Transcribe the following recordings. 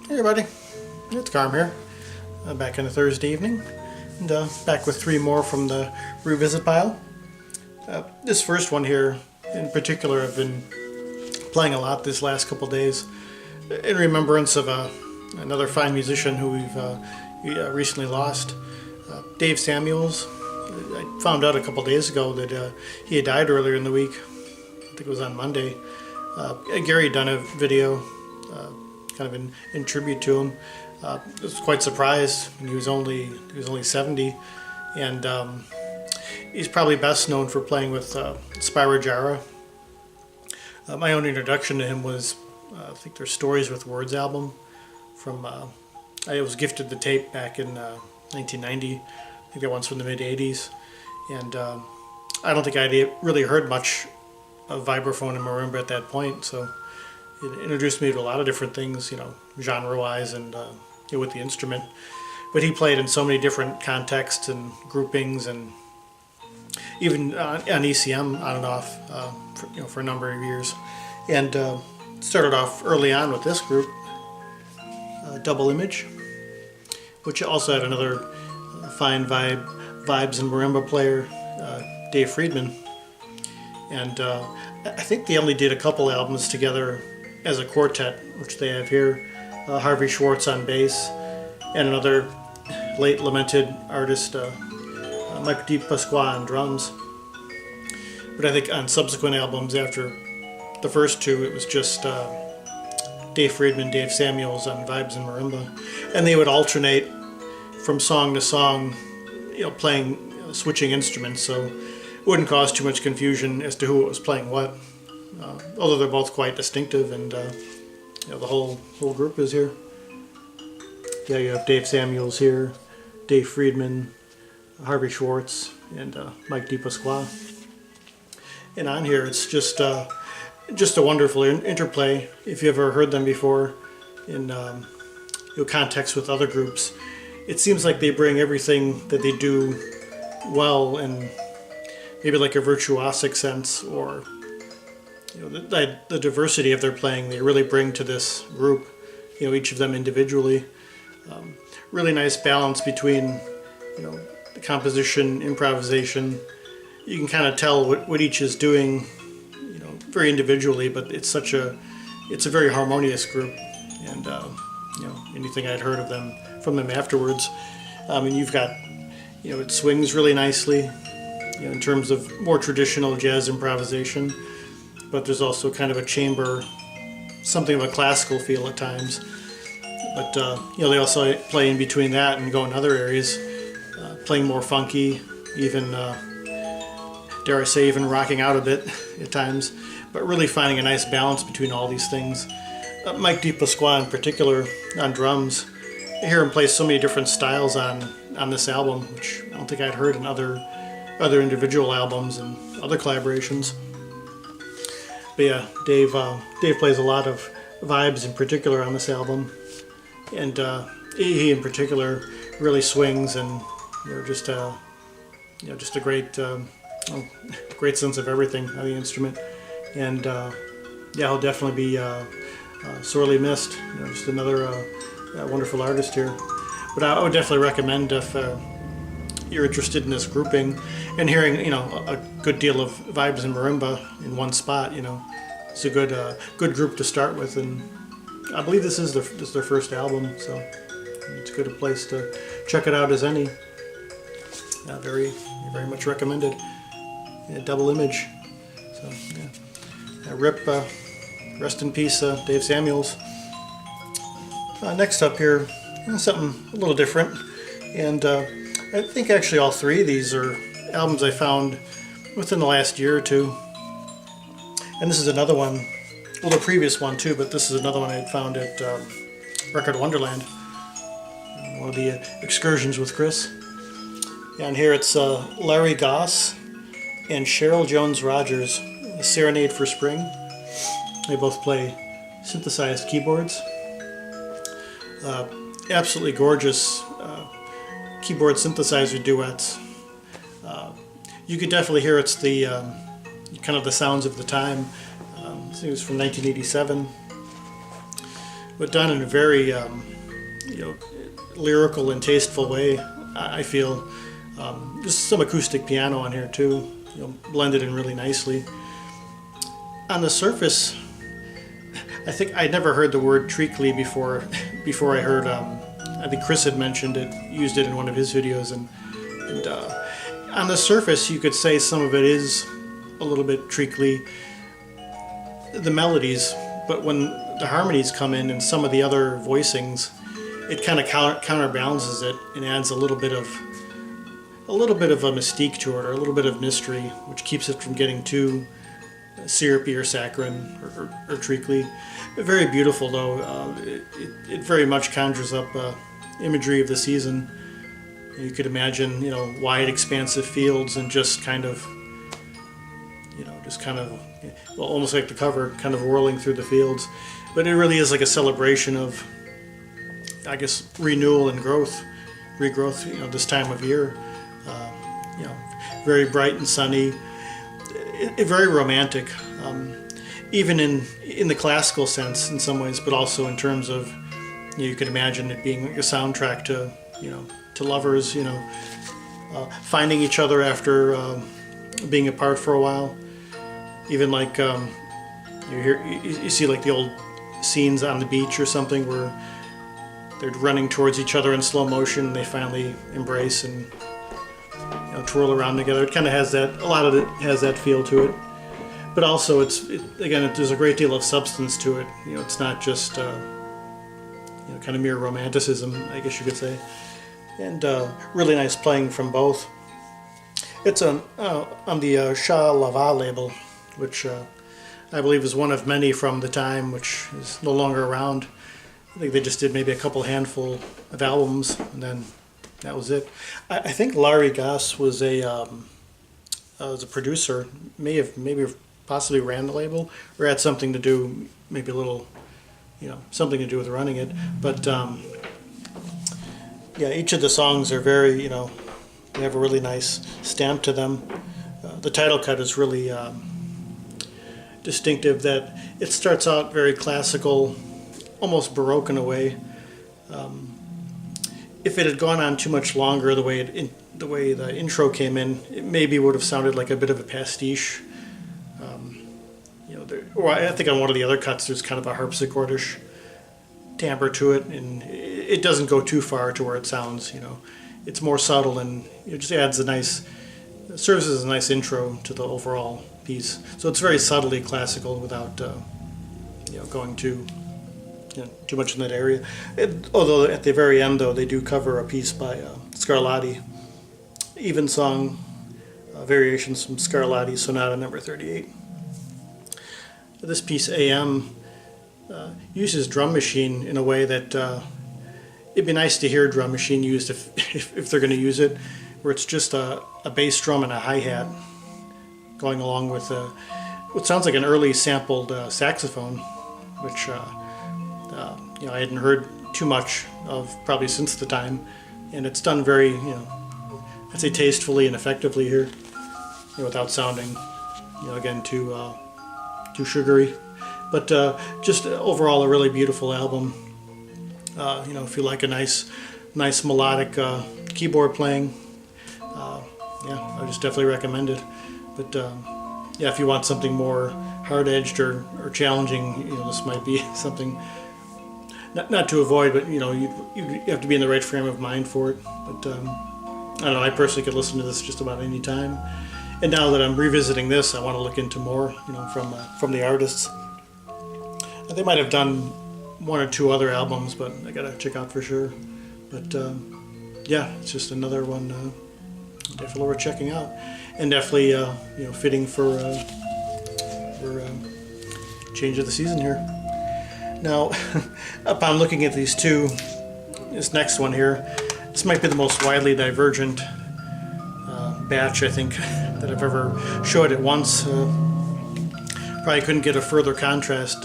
Hey everybody, it's Carm here, back on a Thursday evening, and back with three more from the revisit pile. This first one here in particular I've been playing a lot this last couple days in remembrance of another fine musician who we recently lost, Dave Samuels. I found out a couple days ago that he had died earlier in the week. I think it was on Monday. Gary had done a video kind of in tribute to him. I was quite surprised. He was only 70, and he's probably best known for playing with Spyro Gyra. My own introduction to him was I think their Stories with Words album from I was gifted the tape back in 1990. I think that one's from the mid '80s, and I don't think I'd really heard much of vibraphone and marimba at that point, so it introduced me to a lot of different things, genre-wise and with the instrument. But he played in so many different contexts and groupings, and even on ECM on and off for a number of years. And started off early on with this group, Double Image, which also had another fine vibes and marimba player, Dave Friedman. And I think they only did a couple albums together as a quartet, which they have here. Harvey Schwartz on bass, and another late lamented artist, Mike DePasqua on drums. But I think on subsequent albums after the first two, it was just Dave Friedman, Dave Samuels on vibes and marimba, and they would alternate from song to song, playing, switching instruments, so it wouldn't cause too much confusion as to who was playing what. Although they're both quite distinctive, and the whole group is here. Yeah, you have Dave Samuels here, Dave Friedman, Harvey Schwartz, and Mike DePasqua. And on here, it's just a wonderful interplay. If you ever heard them before in context with other groups, it seems like they bring everything that they do well in maybe like a virtuosic sense, or the diversity of their playing they really bring to this group, each of them individually. Really nice balance between, the composition, improvisation. You can kind of tell what each is doing, very individually, but it's a very harmonious group. And, anything I'd heard from them afterwards, you've got, it swings really nicely, in terms of more traditional jazz improvisation. But there's also kind of a chamber, something of a classical feel at times. But they also play in between that and go in other areas, playing more funky, even dare I say, even rocking out a bit at times. But really finding a nice balance between all these things. Mike DePasqua in particular on drums. I hear him play so many different styles on this album, which I don't think I'd heard in other individual albums and other collaborations. But yeah, Dave plays a lot of vibes in particular on this album, and he in particular really swings, and just a great great sense of everything on the instrument, and he'll definitely be sorely missed. Just another wonderful artist here. But I would definitely recommend, if you're interested in this grouping and hearing a good deal of vibes and marimba in one spot, it's a good group to start with. And I believe this is their first album, so it's a good place to check it out as any. Very very much recommended. Double Image. So rip, rest in peace, Dave Samuels. Next up here, something a little different, and I think actually all three of these are albums I found within the last year or two. And this is another one, well, the previous one too, but this is another one I found at Record Wonderland, one of the excursions with Chris. And here it's Larry Goss and Cheryl Jones-Rogers, A Serenade for Spring. They both play synthesized keyboards. Absolutely gorgeous keyboard synthesizer duets. You could definitely hear it's the kind of the sounds of the time. It was from 1987. but done in a very lyrical and tasteful way. I feel just some acoustic piano on here too, blended in really nicely. On the surface, I think I'd never heard the word treacly before I heard. I think Chris had mentioned it, used it in one of his videos, and on the surface you could say some of it is a little bit treacly, the melodies, but when the harmonies come in and some of the other voicings, it kind of counterbalances it and adds a little bit of a mystique to it, or a little bit of mystery, which keeps it from getting too syrupy or saccharine or treacly. Very beautiful though. It very much conjures up imagery of the season. You could imagine, wide, expansive fields and just kind of, well, almost like the cover, kind of whirling through the fields. But it really is like a celebration of, I guess, renewal and regrowth, this time of year. Very bright and sunny, very romantic, even in the classical sense in some ways, but also in terms of, you could imagine it being a soundtrack to, to lovers, finding each other after being apart for a while. Even like you see like the old scenes on the beach or something where they're running towards each other in slow motion and they finally embrace and twirl around together. It kind of has that, a lot of it has that feel to it, but also there's a great deal of substance to it. It's not just kind of mere romanticism, I guess you could say. And really nice playing from both. It's on the Sha Lava label, which I believe is one of many from the time, which is no longer around. I think they just did maybe a couple handful of albums, and then that was it. I think Larry Goss was a producer, maybe possibly ran the label, or had something to do, maybe a little, something to do with running it. But yeah, each of the songs are very, they have a really nice stamp to them. The title cut is really distinctive, that it starts out very classical, almost Baroque in a way. If it had gone on too much longer, the way the intro came in, it maybe would have sounded like a bit of a pastiche. Or I think on one of the other cuts there's kind of a harpsichordish timbre to it, and it doesn't go too far to where it sounds, it's more subtle, and it just adds serves as a nice intro to the overall piece. So it's very subtly classical without, going too much in that area. Although at the very end, though, they do cover a piece by Scarlatti, Evensong, variations from Scarlatti Sonata Number 38. This piece, AM, uses drum machine in a way that it'd be nice to hear drum machine used if they're going to use it, where it's just a bass drum and a hi-hat going along with what sounds like an early sampled saxophone, which I hadn't heard too much of probably since the time, and it's done very, I'd say tastefully and effectively here, without sounding, again too sugary. But just overall a really beautiful album. If you like a nice melodic keyboard playing, I would just definitely recommend it. But if you want something more hard-edged or challenging, this might be something not to avoid, but you have to be in the right frame of mind for it. But I don't know, I personally could listen to this just about any time. And now that I'm revisiting this, I want to look into more, from the artists. They might have done one or two other albums, but I gotta check out for sure. But it's just another one definitely worth checking out, and definitely fitting for change of the season here. Now, upon looking at these two, this next one here, this might be the most widely divergent batch I think that I've ever showed at once. Probably couldn't get a further contrast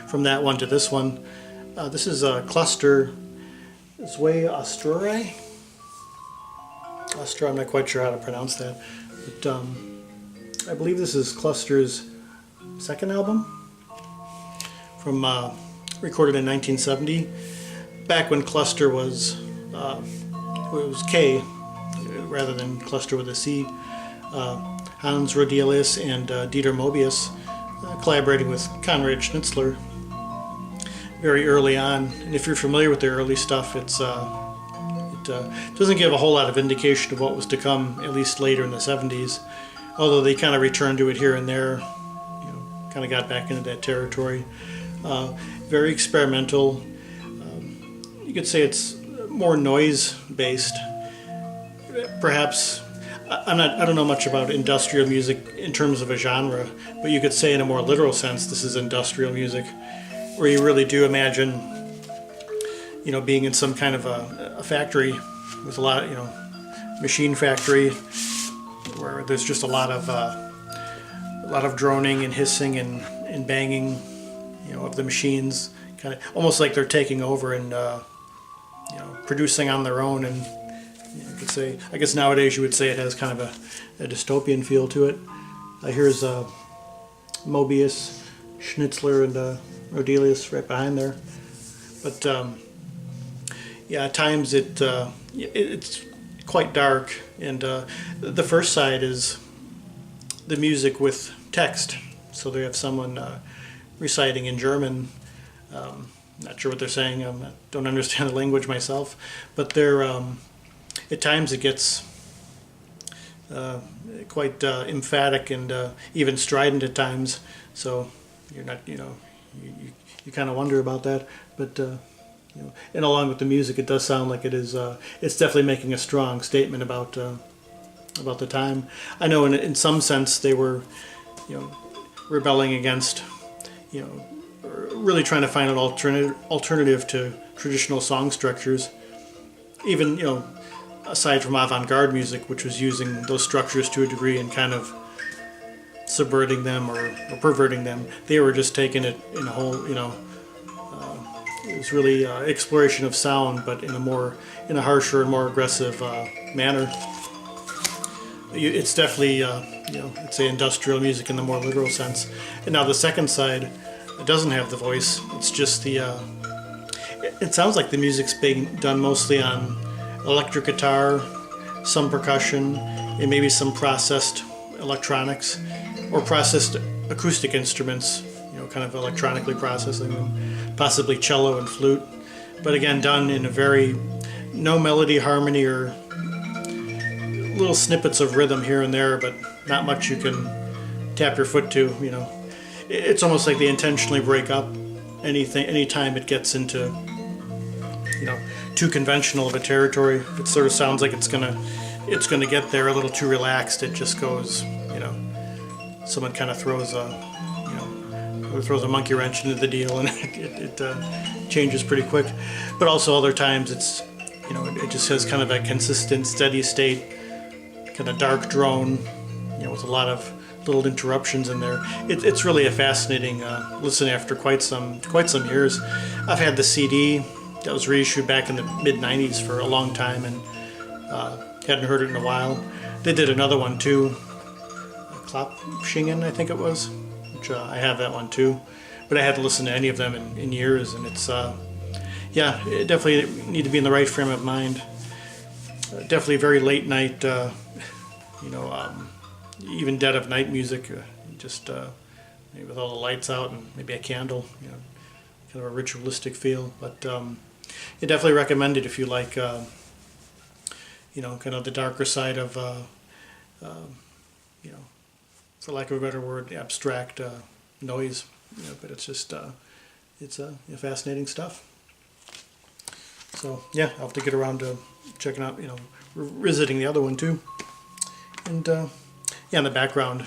from that one to this one. This is a cluster Zwei Austurae. I'm not quite sure how to pronounce that, but I believe this is Cluster's second album from recorded in 1970, back when Cluster was it was K rather than Cluster with a C. Hans Rodelius and Dieter Mobius collaborating with Konrad Schnitzler very early on. And if you're familiar with their early stuff, it doesn't give a whole lot of indication of what was to come, at least later in the 70s. Although they kind of returned to it here and there, kind of got back into that territory. Very experimental. You could say it's more noise-based. Perhaps I don't know much about industrial music in terms of a genre, but you could say in a more literal sense this is industrial music, where you really do imagine, being in some kind of a factory with a lot of, machine factory, where there's just a lot of droning and hissing and banging, of the machines, kind of almost like they're taking over and producing on their own. And you could say, I guess nowadays you would say it has kind of a dystopian feel to it. Here's Mobius, Schnitzler, and Rodelius right behind there. But at times it's quite dark, and the first side is the music with text. So they have someone reciting in German. Not sure what they're saying. I don't understand the language myself, but they're at times it gets quite emphatic and even strident at times. So you're not, you kind of wonder about that. But and along with the music, it does sound like it is. It's definitely making a strong statement about the time. I know in some sense they were, rebelling against, really trying to find an alternative to traditional song structures. Even, aside from avant-garde music, which was using those structures to a degree and kind of subverting them or perverting them, they were just taking it in a whole, it was really exploration of sound, but in a harsher and more aggressive manner. It's definitely, it's a industrial music in the more literal sense. And now the second side, it doesn't have the voice. It's just it sounds like the music's being done mostly on electric guitar, some percussion, and maybe some processed electronics or processed acoustic instruments, kind of electronically processing them, possibly cello and flute. But again, done in a very, no melody, harmony, or little snippets of rhythm here and there, but not much you can tap your foot to, It's almost like they intentionally break up anytime it gets into, too conventional of a territory. If it sort of sounds like it's gonna get there a little too relaxed, it just goes, someone kind of throws a monkey wrench into the deal, and it changes pretty quick. But also other times it's, it just has kind of a consistent, steady state, kind of dark drone, with a lot of little interruptions in there. It's really a fascinating listen after quite some years. I've had the CD that was reissued back in the mid-90s for a long time, and hadn't heard it in a while. They did another one too, Klopschingen, I think it was, which I have that one too, but I hadn't listened to any of them in years, and it's it definitely need to be in the right frame of mind. Definitely very late night, even dead of night music, just maybe with all the lights out and maybe a candle, kind of a ritualistic feel. But definitely recommend it if you like, kind of the darker side of, for lack of a better word, abstract noise. But it's just, it's fascinating stuff. So yeah, I'll have to get around to checking out, revisiting the other one too. And in the background,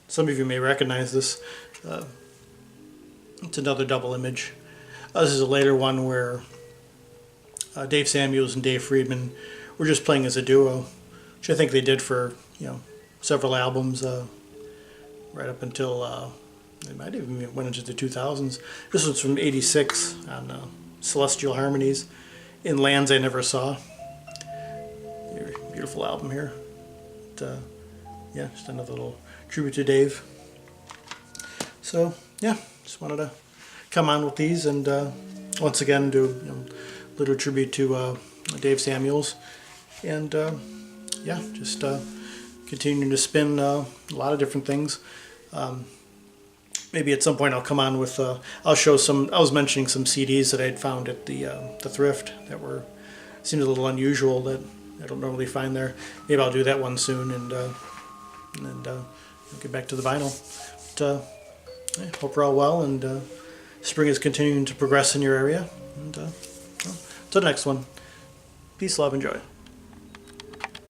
some of you may recognize this. It's another double image. This is a later one where Dave Samuels and Dave Friedman were just playing as a duo, which I think they did for several albums, right up until they might even went into the 2000s. This was from '86 on Celestial Harmonies in Lands I Never Saw. Beautiful album here. Just another little tribute to Dave. So yeah, just wanted to come on with these and once again do a little tribute to Dave Samuels, and yeah, just continuing to spin a lot of different things. Maybe at some point I'll come on with I'll show some. I was mentioning some CDs that I'd found at the thrift that were seemed a little unusual that I don't normally find there. Maybe I'll do that one soon and get back to the vinyl. But, I hope we're all well, and spring is continuing to progress in your area. And well, till the next one, peace, love, and joy.